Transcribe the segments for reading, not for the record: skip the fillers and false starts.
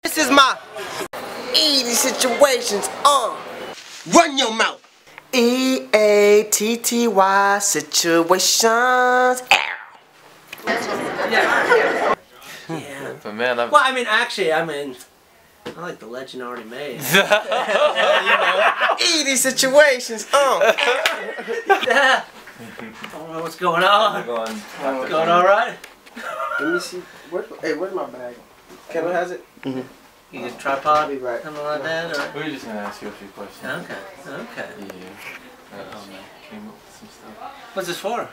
This is my easy situations. Run your mouth. EATTY situations. Yeah. But man, Well, I mean, actually, I like the legend already made. Easy situations. Yeah. Don't know what's going on. Going all right? Let me see. Where's my bag? Kendall has it. You get a tripod? Be right. Something like that, or? We're just gonna ask you a few questions. Okay. Yeah. Came up with some stuff. What's this for?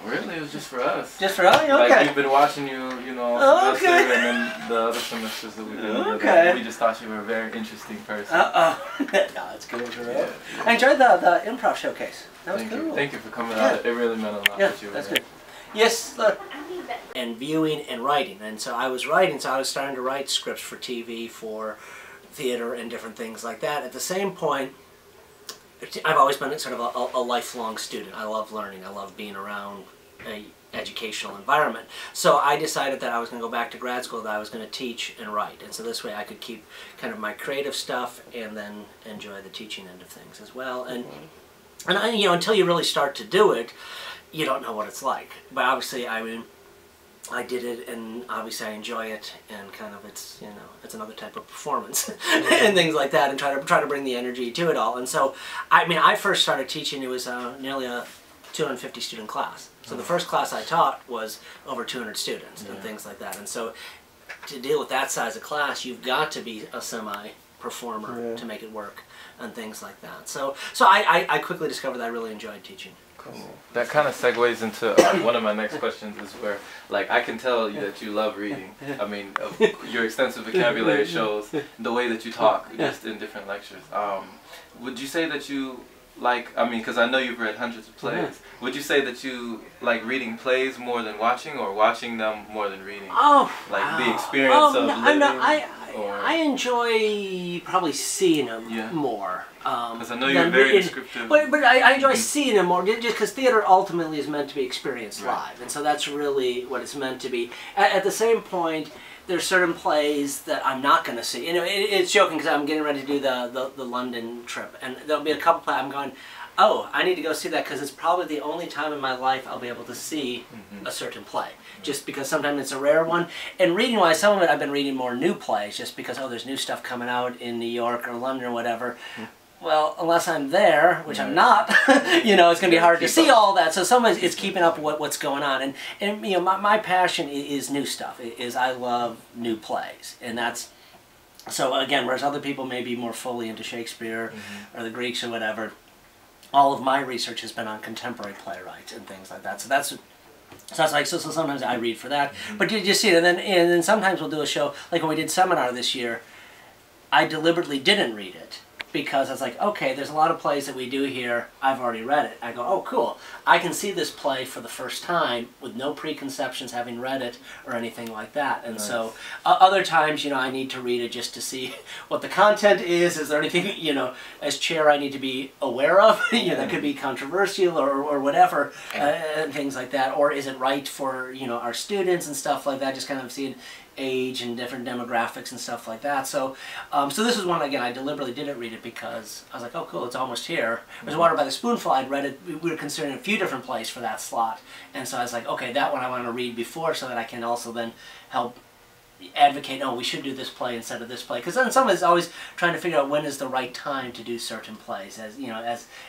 Really, it was just for us. Just for us? Okay. Like, we've been watching you, all semester, Okay. and then the other semesters that we've been together. Okay. We just thought you were a very interesting person. No, it's good. Yeah. I enjoyed the improv showcase. That was Thank cool. you. Thank you for coming Yeah. out. It really meant a lot Yeah, that you were that's there. good. Yes, look. And viewing and writing. And so I was writing, so I was starting to write scripts for TV, for theater, and different things like that. At the same point, I've always been sort of a lifelong student. I love learning. I love being around an educational environment. So I decided that I was going to go back to grad school, that I was going to teach and write. And so this way I could keep kind of my creative stuff and then enjoy the teaching end of things as well. And until you really start to do it, you don't know what it's like. But obviously, I did it, and obviously I enjoy it, and kind of it's another type of performance and things like that, and try to bring the energy to it all. And so I first started teaching. It was nearly a 250 student class. So the first class I taught was over 200 students and things like that. And so to deal with that size of class, you've got to be a semi-performer to make it work and things like that. So I quickly discovered that I really enjoyed teaching. That kind of segues into one of my next questions, is where, like, I can tell that you love reading. I mean, your extensive vocabulary shows the way that you talk just in different lectures. Would you say that you like, because I know you've read hundreds of plays, would you say that you like reading plays more than watching, or watching them more than reading? Oh, like the experience of living? I enjoy probably seeing them more. Because I know you're very descriptive. But I enjoy seeing them more, just because theater ultimately is meant to be experienced live, and so that's really what it's meant to be. At the same point, there's certain plays that I'm not going to see. It's joking because I'm getting ready to do the London trip, and there'll be a couple plays I'm going, oh, I need to go see that, because it's probably the only time in my life I'll be able to see a certain play. Just because sometimes it's a rare one. And reading-wise, some of it I've been reading more new plays, just because, oh, there's new stuff coming out in New York or London or whatever. Well, unless I'm there, which I'm not, it's going to be hard to see all that. So some of it's keeping up with what's going on. And my passion is new stuff. I love new plays. And that's, so again, whereas other people may be more fully into Shakespeare or the Greeks or whatever, all of my research has been on contemporary playwrights and things like that. So that's like, so sometimes I read for that. But you see it, and then sometimes we'll do a show, like when we did Seminar this year, I deliberately didn't read it, because I was like, okay, there's a lot of plays that we do here, I've already read it. I go, oh, cool. I can see this play for the first time with no preconceptions, having read it or anything like that. And so other times, I need to read it just to see what the content is. Is there anything, as chair I need to be aware of, that could be controversial or whatever, and things like that. Or is it right for, our students and stuff like that, just kind of seeing age and different demographics and stuff like that. So so this is one, again, I deliberately didn't read it because I was like, oh cool, it's almost here. There's Water by the Spoonful, I'd read it, we were considering a few different plays for that slot, and so I was like, okay, that one I want to read before, so that I can also then help advocate, oh, we should do this play instead of this play, because then someone's always trying to figure out when is the right time to do certain plays. As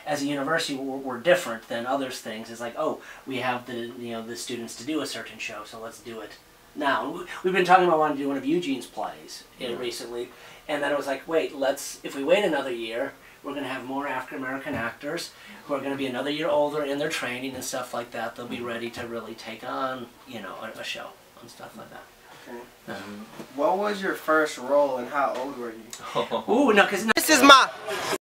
as a university, we're different than others things. It's like, oh, we have the students to do a certain show, so let's do it now. We've been talking about wanting to do one of Eugene's plays recently, and then it was like, wait, if we wait another year, we're going to have more African-American actors who are going to be another year older in their training and stuff like that. They'll be ready to really take on, a show and stuff like that. Okay. What was your first role, and how old were you? Ooh, no, because this is my